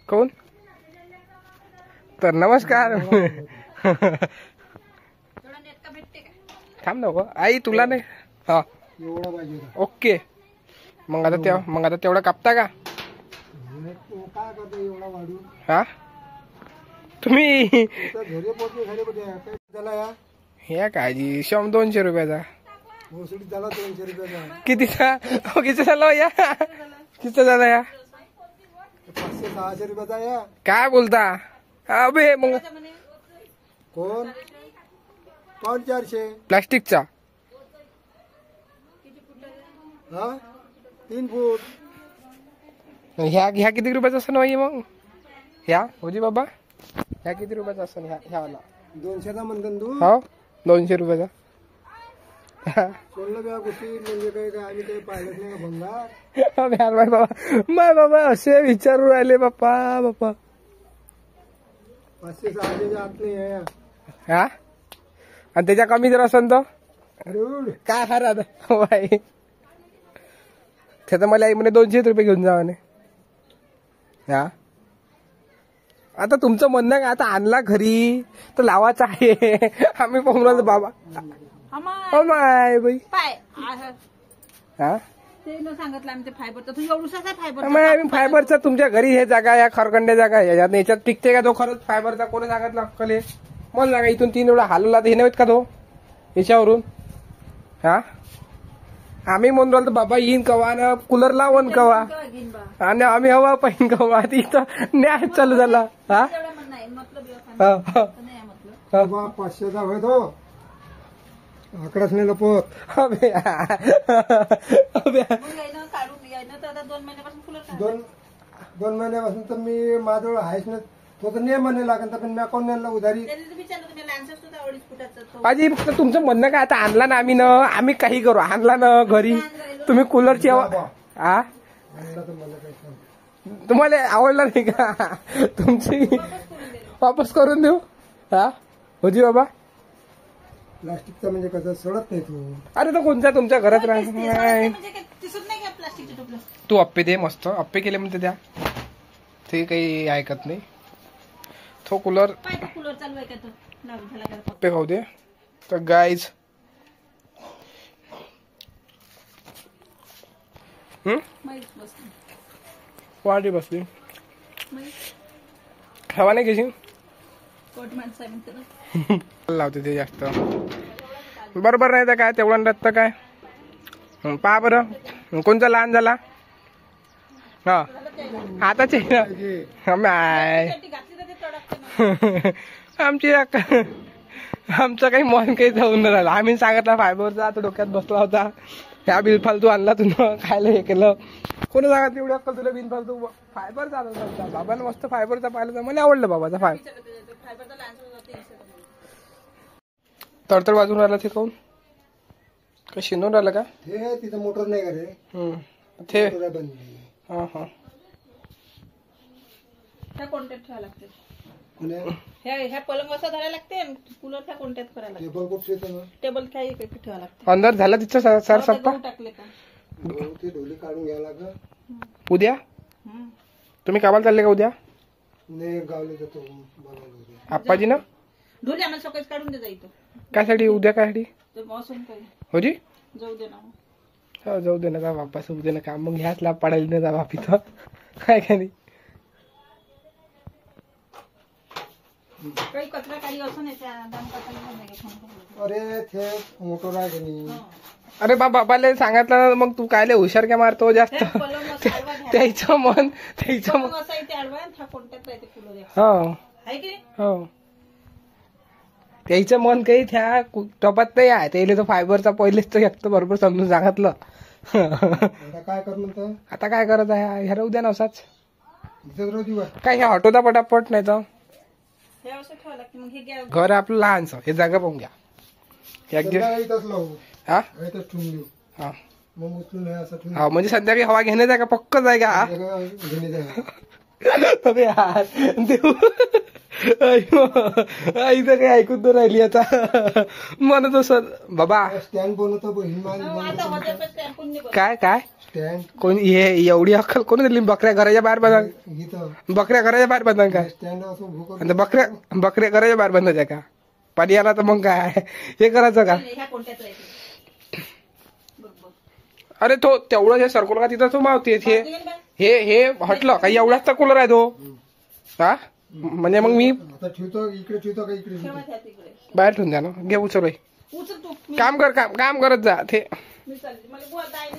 कोण तर नमस्कार. थांब नको आई तुला नाही. हा ओके. मग आता तेवढा कापता का? हा तुम्ही हे काळजी 200 रुपयाचा कितीचा किती झाला या किती झाला या 500-600 रुपयाचा या. काय बोलता अबे मग कोण 400 प्लास्टिकचा हा 3 फूट. ह्या किती रुपयाचा असं नाही मग ह्या होजी बाबा ह्या किती रुपयाचा असं ह्या वाला 200चा म्हणतो तू. हो 200 रुपयाचा. सोडलं बघा गोष्टी म्हणजे काय आम्ही काही पाहिलंच नाही भंगार. माय बाबा असे विचारू राहिले बाप्पा 500-600 आत नाही आहे. हा आणि त्याच्या कमी जर असेल तर अरे काय हरा बाई त्याचं मला आई म्हणे 200 रुपये घेऊन जावा. हा आता तुमचं म्हणणं का आता आणला घरी तर लावायचा आहे. आम्ही पाहून बाबा माय बाई हा सांगितलं आम्ही फायबर तू एवढूसाच फायबर आम्ही फायबरचा तुमच्या घरी हे जागा या खरकंडे जागा याच्यात टिकते का तो खरंच फायबरचा कोणी सांगितलं अक्कले मला जागा इथून 3 वेळा हलवला तर हे नव्हत का तो याच्यावरून. हा आम्ही म्हणून राहिलो बाबा येईन कवा ना कूलर लावून कवा आणि आम्ही हवा पाहिजे कवा तिथं न्याय चालू झाला. हा 500चा होय तो आकडाच नाही लपत. दोन महिन्यापासून तर मी माझ्याजवळ आहेच नाही. तो तर नाही म्हणे लागेल तर पण मी अकाउंट नाही उधारी. पाजी फक्त तुमचं म्हणणं काय आता आणला ना आम्ही काही करू आणला ना घरी तुम्ही कूलरची हा तुम्हाला आवडला नाही का तुमची वापस करून देऊ. हा होजी बाबा प्लास्टिकचा म्हणजे कसं सडत नाही तू. अरे तो कोणता तुमच्या घरात राहणार तू अप्पे दे मस्त अप्पे केले म्हणते त्या ते काही ऐकत नाही. तो कूलर अप्पे खाऊ दे. तर गाईज वाटी बसली हवा नाही घेशील लावते ते जास्त बरोबर नाही तर काय तेवढं रत्त काय पहा बरं कोणचा लहान झाला. हा आताचे आमची आमचं काही मन काही जाऊन राहिलं. आम्ही सांगितलं फायबरचा आता डोक्यात बसला होता ह्या बिनफालतू आणला तुला खायला हे केलं कोणी सांगत एवढी अक्कल तुला बिनफालतू फायबर चालवता. बाबाला मस्त फायबरचा पाहिलं तर मला आवडलं बाबाचा तडतड वाजून राहिला ते काऊन का शिनून राहिलं का हे तिथं मोटर नाही का रे ते हा हा कोणत्यात ठेवायला लागते ह्या पलंग असं धरायला लागते कूलर त्या कोणत्यात करायला लागते टेबल काय ठेवायला लागते. अंदर झाला तिथं सर सप्पा टाकले का ते ढोली काढून घ्यावं लागत. उद्या तुम्ही कामाला चालले का उद्या नाही गावले जातो आप्पाजी ना ढोली आम्हाला सकाळीच काढून दे जायचं कायसाठी उद्या कायसाठी होजी जाऊ दे ना हो जाऊ दे ना जा वापस उद्या ना काम मग ह्याच लाभ पाडायला ना जा वापित काय काय नाही. काही कचरा काही असं नाही अरे ते मोटर आहे का नाही. अरे बाबाले सांगितलं मग तू कायले हुशार काय मारतो जास्त त्याचं मन हो हो त्याचं मन काही त्या टपात नाही आहे त्याला तो फायबरचा पहिलेच तर एक बरोबर समजून सांगितलं. काय कर म्हणतो आता काय करत आहे ह्या उद्या ना असाच काय ह्या हटवता पटापट नाही तर घर आपलं लहानसं हे जागा पाहून घ्या एक दिवस हा हा हा म्हणजे संध्याकाळी हवा घेण्यात आहे का पक्क जायगा देऊ आई तर काही ऐकून तर राहिली आता म्हणत सर बाबा स्टँड बनवतो काय काय स्टँड कोणी हे एवढी अक्कल कोणी दिली? बकऱ्या घराच्या बाहेर बांधा, इथं बकऱ्या घराच्या बाहेर बांधा काय? स्टँड असं भूक आणि बकऱ्या घराच्या बाहेर बांधायच्या का? पाणी आला तर मग काय हे करायचं का? ह्या कोणत्यात राहते बघ बघ. अरे तो तेवढं हे सर्कल का तिथं तो मावते हे हे हे हटलं काही एवढाच तर कूलर आहे तो. हा म्हणजे मग मी आता ठेवतो इकडे ठेवतो का इकडे ठेवा त्या तिकडे. बाहेर ठेवून द्या ना. घे उचल उचल तू. काम कर, काम करत जा ते. मी चालली मला बुवा दाय